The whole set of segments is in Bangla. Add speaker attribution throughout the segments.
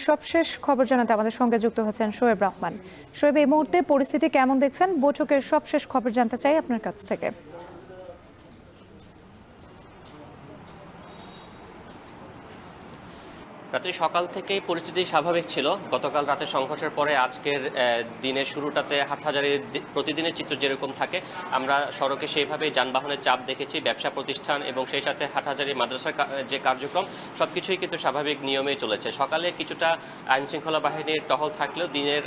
Speaker 1: সবশেষ খবর জানাতে আমাদের সঙ্গে যুক্ত হচ্ছেন শোয়েব রহমান। শোয়েব, এই মুহূর্তে পরিস্থিতি কেমন দেখছেন? বৈঠকের সবশেষ খবর জানতে চাই আপনার কাছ থেকে।
Speaker 2: রাত্রি সকাল থেকেই পরিস্থিতি স্বাভাবিক ছিল। গতকাল রাতের সংঘর্ষের পরে আজকের দিনের শুরুটাতে হাটহাজারীর প্রতিদিনের চিত্র যেরকম থাকে, আমরা সড়কে সেইভাবেই যানবাহনের চাপ দেখেছি। ব্যবসা প্রতিষ্ঠান এবং সেই সাথে হাটহাজারী মাদ্রাসার যে কার্যক্রম সবকিছুই কিন্তু স্বাভাবিক নিয়মেই চলেছে। সকালে কিছুটা আইনশৃঙ্খলা বাহিনীর টহল থাকলেও দিনের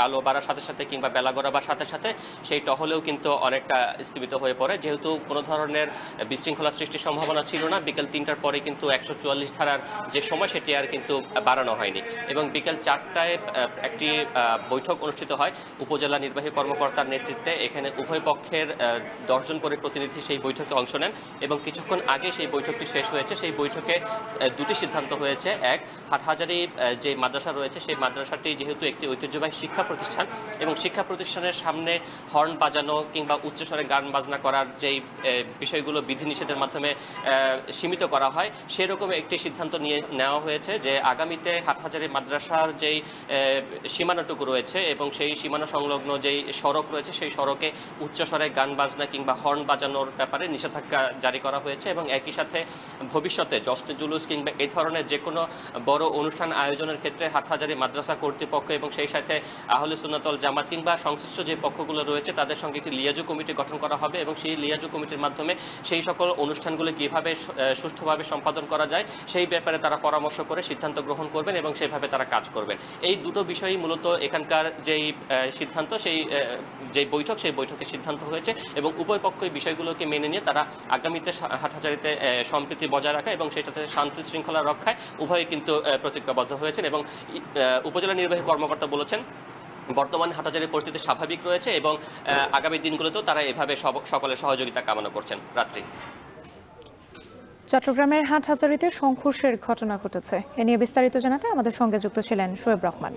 Speaker 2: আলো বাড়ার সাথে সাথে কিংবা বেলা গড়াবার সাথে সাথে সেই টহলেও কিন্তু অনেকটা স্থগিত হয়ে পড়ে। যেহেতু কোনো ধরনের বিশৃঙ্খলা সৃষ্টির সম্ভাবনা ছিল না, বিকেল 3টার পরে কিন্তু 144 ধারার যে সময় সেটি আর কিন্তু বাড়ানো হয়নি এবং বিকেল 4টায় একটি বৈঠক অনুষ্ঠিত হয় উপজেলা নির্বাহী কর্মকর্তার নেতৃত্বে। এখানে উভয় পক্ষের 10 জন করে প্রতিনিধি সেই বৈঠকে অংশ নেন এবং কিছুক্ষণ আগে সেই বৈঠকটি শেষ হয়েছে। সেই বৈঠকে দুটি সিদ্ধান্ত হয়েছে। এক, হাটহাজারী যে মাদ্রাসা রয়েছে সেই মাদ্রাসাটি যেহেতু একটি ঐতিহ্যবাহী শিক্ষা প্রতিষ্ঠান এবং শিক্ষা প্রতিষ্ঠানের সামনে হর্ন বাজানো কিংবা উচ্চস্বরে গান বাজনা করার যেই বিষয়গুলো বিধিনিষেধের মাধ্যমে সীমিত করা হয়, সেরকম একটি সিদ্ধান্ত নেওয়া হয়েছে যে আগামীতে হাটহাজারী মাদ্রাসার যেই সীমানাটুকু রয়েছে এবং সেই সীমানা সংলগ্ন যেই সড়ক রয়েছে সেই সড়কে উচ্চস্বরে গান বাজনা কিংবা হর্ন বাজানোর ব্যাপারে নিষেধাজ্ঞা জারি করা হয়েছে এবং একই সাথে ভবিষ্যতে জশ্নে জুলুস কিংবা এই ধরনের যে কোনো বড় অনুষ্ঠান আয়োজনের ক্ষেত্রে হাটহাজারী মাদ্রাসা কর্তৃপক্ষ এবং সেই সাথে আহলে সুন্নাত ওয়াল জামাত কিংবা সংশ্লিষ্ট যে পক্ষগুলো রয়েছে তাদের সঙ্গে একটি লিয়াজু কমিটি গঠন করা হবে এবং সেই লিয়াজু কমিটির মাধ্যমে সেই সকল অনুষ্ঠানগুলো কীভাবে সুষ্ঠুভাবে সম্পাদন করা যায় সেই ব্যাপারে তারা পরামর্শ করে সিদ্ধান্ত গ্রহণ করবেন এবং সেভাবে তারা কাজ করবেন। এই দুটো বিষয়ই মূলত এখানকার যেই সিদ্ধান্ত, সেই বৈঠক, সেই বৈঠকে সিদ্ধান্ত হয়েছে এবং উভয় পক্ষই বিষয়গুলোকে মেনে নিয়ে তারা আগামীতে হাটহাজারীতে সম্প্রীতি বজায় রাখা এবং সেই সাথে শান্তি শৃঙ্খলা রক্ষায় উভয়ই কিন্তু প্রতিজ্ঞাবদ্ধ হয়েছেন এবং উপজেলা নির্বাহী কর্মকর্তা বলেছেন বর্তমানে হাটহাজারীর পরিস্থিতি স্বাভাবিক রয়েছে এবং আগামী দিনগুলোতেও তারা এভাবে সকলের সহযোগিতা কামনা করছেন। রাত্রি
Speaker 1: চট্টগ্রামের হাটহাজারীতে সংঘর্ষের ঘটনা ঘটেছে। এ নিয়ে বিস্তারিত জানাতে আমাদের সঙ্গে যুক্ত ছিলেন শোয়েব রহমান।